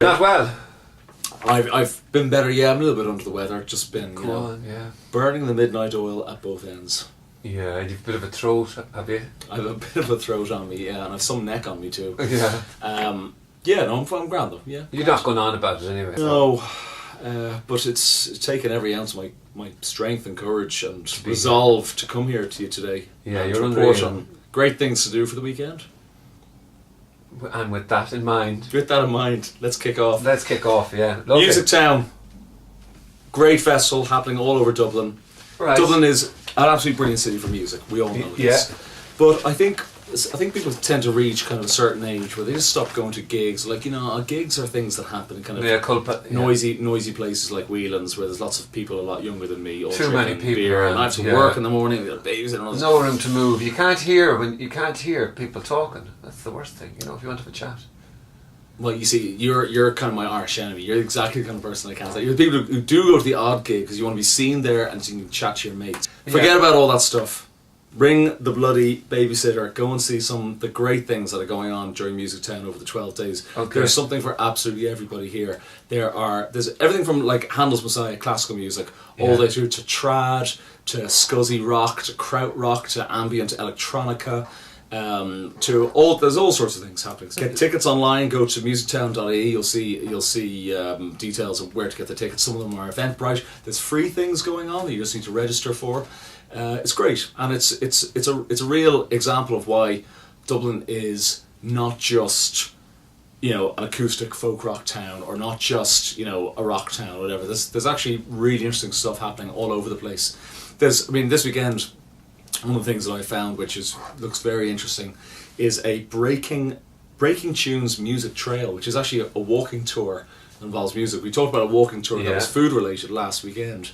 Not well. I've been better, yeah. I'm a little bit under the weather. Just been, burning the midnight oil at both ends. Yeah, you've a bit of a throat, have you? I have a bit of a throat on me, yeah, and I've some neck on me too. Yeah. I'm grand though, yeah. You're not going on about it anyway. No, but it's taken every ounce of my strength and courage and resolve to come here to you today. Yeah, and you're report on great things to do for the weekend. And with that in mind, let's kick off. Yeah. Musictown, great festival happening all over Dublin. Right. Dublin is an absolutely brilliant city for music. We all know this. But I think people tend to reach kind of a certain age where they just stop going to gigs. Like, gigs are things that happen in kind of noisy places like Whelan's, where there's lots of people a lot younger than me. All too many people beer, around. And I have to work in the morning. Got babies and all this. No room to move. You can't hear people talking. That's the worst thing. If you want to have a chat. Well, you see, you're kind of my arch enemy. You're exactly the kind of person I can't say. You're the people who do go to the odd gig because you want to be seen there and so you can chat to your mates. Forget about all that stuff. Bring the bloody babysitter. Go and see some of the great things that are going on during Musictown over the 12 days. Okay. There's something for absolutely everybody here. There's everything from like Handel's Messiah, classical music, all the way through to trad, to scuzzy rock, to krautrock, to ambient electronica. There's all sorts of things happening. Get tickets online. Go to musictown.ie. You'll see details of where to get the tickets. Some of them are Eventbrite. There's free things going on that you just need to register for. It's great, and it's a real example of why Dublin is not just an acoustic folk rock town, or not just a rock town or whatever. There's actually really interesting stuff happening all over the place. This weekend, one of the things that I found, which looks very interesting, is a breaking tunes music trail, which is actually a walking tour that involves music. We talked about a walking tour that was food related last weekend.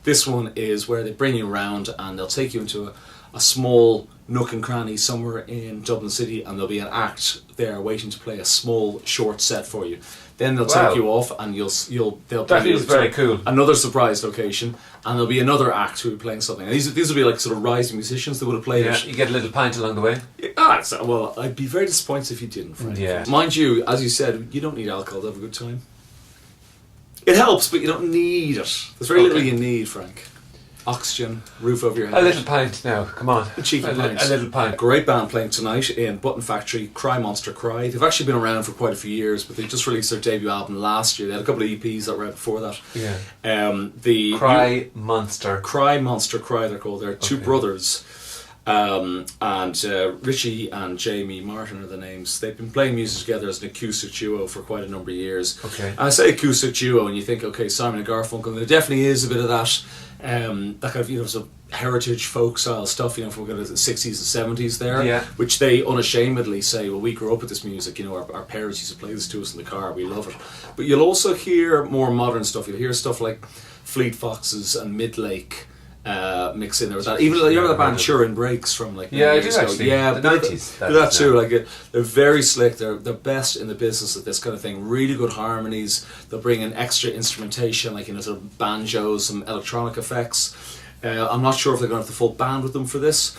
This one is where they bring you around and they'll take you into a small nook and cranny somewhere in Dublin City, and there'll be an act there waiting to play a small short set for you. Then they'll take you off and they'll that is very cool. Another surprise location, and there'll be another act who will be playing something. And these will be like sort of rising musicians that would have played it. You get a little pint along the way. Well, I'd be very disappointed if you didn't, Frank. Yeah. Mind you, as you said, you don't need alcohol to have a good time. It helps, but you don't need it. There's very little you need, Frank. Oxygen, roof over your head. A little pint now, come on. A cheeky pint. A little pint. Great band playing tonight in Button Factory, Cry Monster Cry. They've actually been around for quite a few years, but they just released their debut album last year. They had a couple of EPs that were out before that. Yeah. The Cry Monster Cry, they're called. They're two brothers. And Richie and Jamie Martin are the names. They've been playing music together as an acoustic duo for quite a number of years. Okay. And I say acoustic duo, and you think, okay, Simon and Garfunkel, and there definitely is a bit of that kind of sort of heritage folk style stuff, from the 60s and 70s there, which they unashamedly say, well, we grew up with this music, our parents used to play this to us in the car, we love it. But you'll also hear more modern stuff. You'll hear stuff like Fleet Foxes and Midlake mix in there with that. Even the band Turin Breaks from like years ago. The 90s. That too. They're very slick. They're the best in the business at this kind of thing. Really good harmonies. They'll bring in extra instrumentation, like sort of banjos, some electronic effects. I'm not sure if they're going to have the full band with them for this,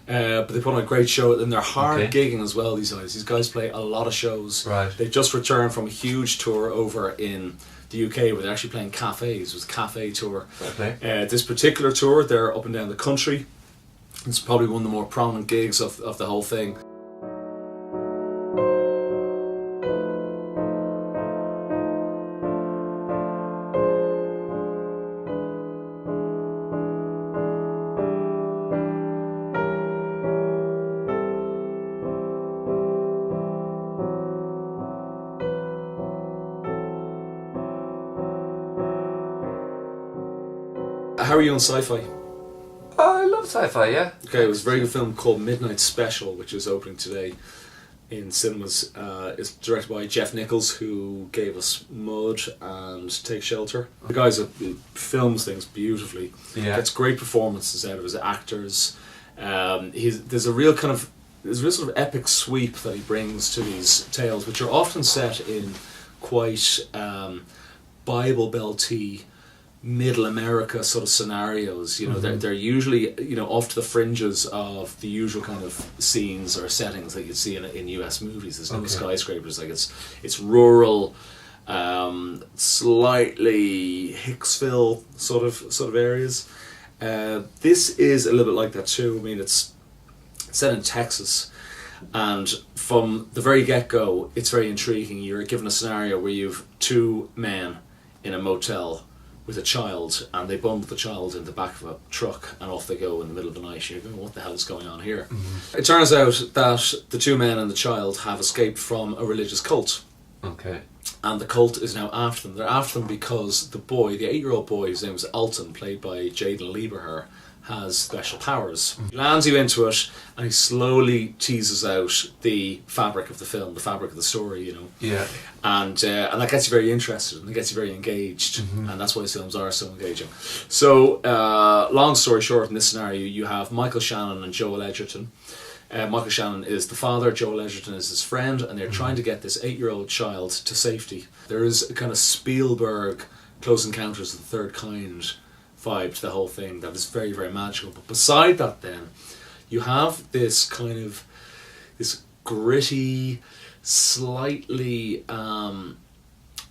but they put on a great show, and they're hard gigging as well. These guys. These guys play a lot of shows. Right. They just returned from a huge tour over in the UK, where they're actually playing cafes. It was a cafe tour. Okay. This particular tour, they're up and down the country. It's probably one of the more prominent gigs of the whole thing. How are you on sci-fi? Oh, I love sci-fi, yeah. Okay, it was a very good film called Midnight Special, which is opening today in cinemas. It's directed by Jeff Nichols, who gave us Mud and Take Shelter. The guy films things beautifully. Yeah. Gets great performances out of his actors. There's a real sort of epic sweep that he brings to these tales, which are often set in quite Bible Belty middle America sort of scenarios. They're usually off to the fringes of the usual kind of scenes or settings that you'd see in US movies. There's no skyscrapers. Like it's rural, slightly Hicksville sort of areas. This is a little bit like that too. I mean, it's set in Texas, and from the very get-go, it's very intriguing. You're given a scenario where you've two men in a motel with a child, and they bundle the child in the back of a truck, and off they go in the middle of the night. You're going, what the hell is going on here? Mm-hmm. It turns out that the two men and the child have escaped from a religious cult. Okay. And the cult is now after them. They're after them because the boy, the 8-year-old boy, whose name is Alton, played by Jaden Lieberher, has special powers. He lands you into it, and he slowly teases out the fabric of the film, the fabric of the story, you know. Yeah. And that gets you very interested, and it gets you very engaged, and that's why his films are so engaging. So, long story short, in this scenario, you have Michael Shannon and Joel Edgerton. Michael Shannon is the father, Joel Edgerton is his friend, and they're trying to get this 8-year-old child to safety. There is a kind of Spielberg Close Encounters of the Third Kind vibe to the whole thing that is very, very magical. But beside that then, you have this kind of, this gritty, slightly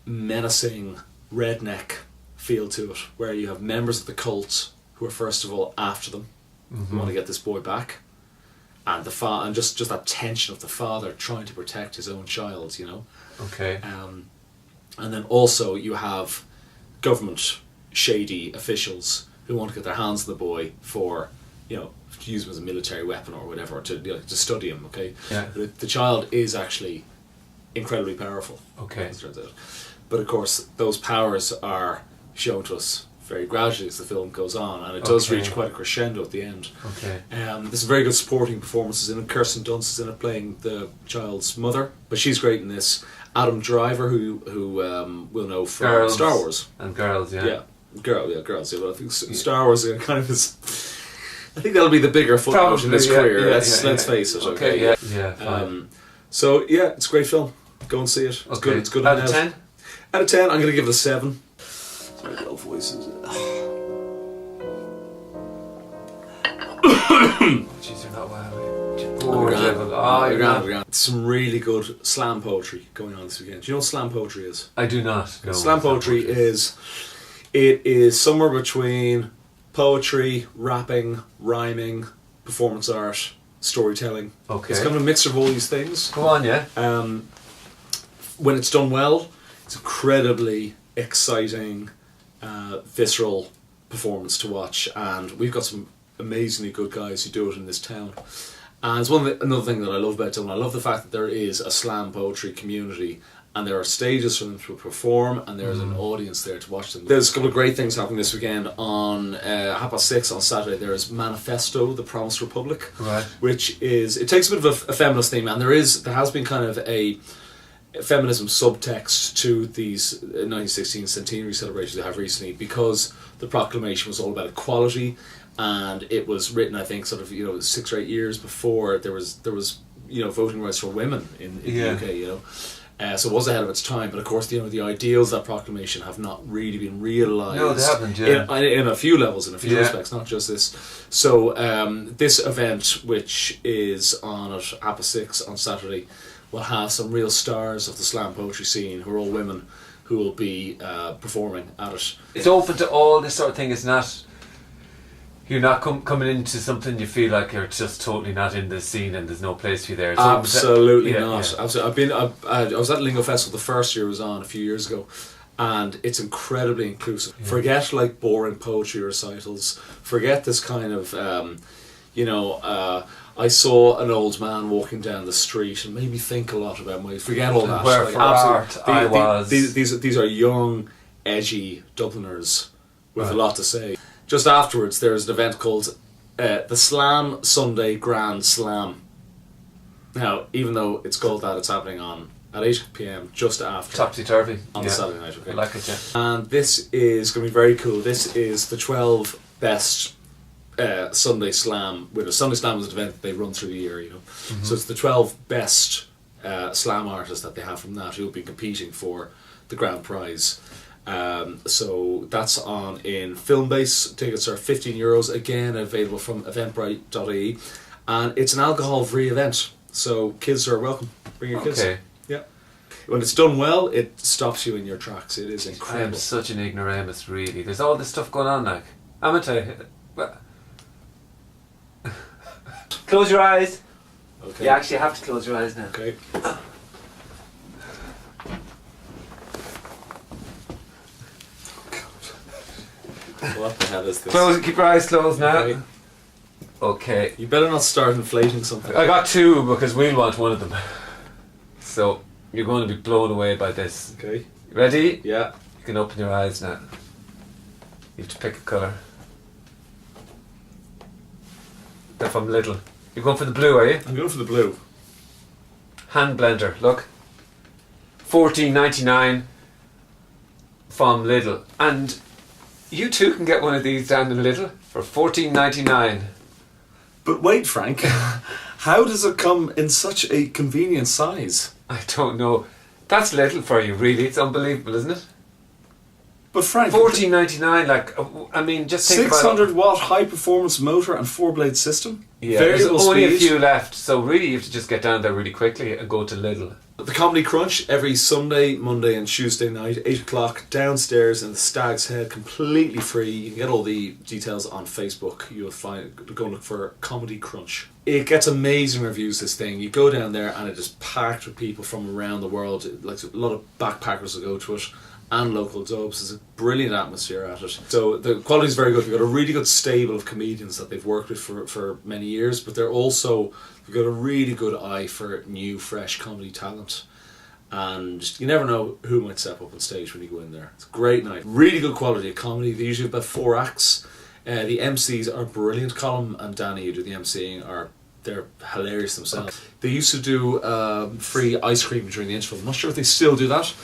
menacing redneck feel to it, where you have members of the cult who are first of all after them, who want to get this boy back. And and just that tension of the father trying to protect his own child, you know. Okay. And then also you have government shady officials who want to get their hands on the boy for, you know, to use him as a military weapon or whatever, to study him. Okay. Yeah. The child is actually incredibly powerful. Okay. As it turns out. But of course, those powers are shown to us very gradually as the film goes on, and it does reach quite a crescendo at the end. Okay. There's some very good supporting performances in it. Kirsten Dunst is in it playing the child's mother, but she's great in this. Adam Driver, who we'll know from Girls Star Wars. And Girls, yeah. Yeah, Girls. Yeah, but I think Star Wars kind of is. I think that'll be the bigger footnote in his career. Let's face it. Okay. Fine. So yeah, it's a great film. Go and see it. It's good. It's good. Out of 10? Out of 10, I'm going to give it a 7. Sorry, low voices. Jeez, you're not well. You're grand. Some really good slam poetry going on this weekend. Do you know what slam poetry is? I do not. No, slam poetry is somewhere between poetry, rapping, rhyming, performance art, storytelling. Okay. It's kind of a mixture of all these things. Go on, yeah. When it's done well, it's incredibly exciting, visceral performance to watch, and we've got some amazingly good guys who do it in this town. And it's another thing that I love about Dublin. I love the fact that there is a slam poetry community, and there are stages for them to perform, and there's an audience there to watch them. There's a couple of great things happening this weekend. On 6:30 on Saturday, there is Manifesto, the Promised Republic, right, which it takes a bit of a feminist theme, and there has been kind of a feminism subtext to these 1916 centenary celebrations they have recently, because the proclamation was all about equality, and it was written, I think, sort of 6 or 8 years before there was voting rights for women in the UK. So it was ahead of its time, but of course the ideals of that proclamation have not really been realised. No, they haven't. Yeah. In a few levels, in a few Yeah. respects, not just this. So this event, which is on at 6:30 on Saturday, will have some real stars of the slam poetry scene, who are all women, who will be performing at it. It's open to all this sort of thing. It's not. You're not coming into something you feel like you're just totally not in the scene and there's no place for you there. It's Absolutely not. Yeah. Absolutely. I was at Lingo Festival the first year it was on a few years ago, and it's incredibly inclusive. Yeah. Forget like boring poetry recitals. Forget this kind of, I saw an old man walking down the street and made me think a lot about my. Forget all that. Where for art I was. These are young, edgy Dubliners with a lot to say. Just afterwards, there's an event called the Slam Sunday Grand Slam. Now, even though it's called that, it's happening at 8 p.m. just after. Topsy-turvy. On the Saturday night, okay. I like it, yeah. And this is going to be very cool. This is the 12 best Sunday Slam winners. Sunday Slam is an event that they run through the year, So it's the 12 best slam artists that they have from that who will be competing for the grand prize. So that's on in Filmbase. Tickets are €15, again available from eventbrite.ie, and it's an alcohol-free event, so kids are welcome. Bring your kids. Okay. Yeah. when it's done well, it stops you in your tracks. It is I am incredible. such an ignoramus, really. There's all this stuff going on, like. Close your eyes. Okay. You actually have to close your eyes now. Okay. What the hell is this? Keep your eyes closed now. Okay. Okay. You better not start inflating something. I got two because we'll want one of them. So you're going to be blown away by this. Okay. Ready? Yeah. You can open your eyes now. You have to pick a colour. They're from Lidl. You're going for the blue, are you? I'm going for the blue. Hand blender, look. $14.99 from Lidl. And you too can get one of these down in Lidl for $14.99. But wait, Frank. How does it come in such a convenient size? I don't know. That's Lidl for you, really. It's unbelievable, isn't it? But Frank, $14.99, like, I mean, just think about 600 watt high performance motor and 4-blade system. Yeah, there's only a speed. few left, so really you have to just get down there really quickly and go to Lidl. The Comedy Crunch every Sunday, Monday and Tuesday night, 8 o'clock, downstairs in the Stag's Head, completely free. You can get all the details on Facebook. You'll find, go look for Comedy Crunch. It gets amazing reviews, this thing. You go down there and it is packed with people from around the world. Like a lot of backpackers will go to it, and local dubs. There's a brilliant atmosphere at it. So the quality is very good. We've got a really good stable of comedians that they've worked with for many years, but they've got a really good eye for new, fresh comedy talent. And you never know who might step up on stage when you go in there. It's a great night. Really good quality of comedy. They usually have about 4 acts. The MCs are brilliant. Colin and Danny, who do the MCing, they're hilarious themselves. They used to do free ice cream during the interval. I'm not sure if they still do that.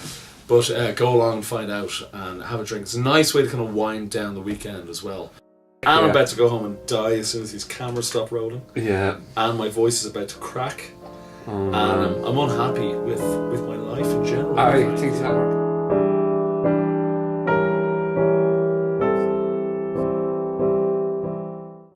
But go along and find out and have a drink. It's a nice way to kind of wind down the weekend as well. And I'm about to go home and die as soon as these cameras stop rolling. Yeah. And my voice is about to crack. And I'm unhappy with my life in general. I think it's not working.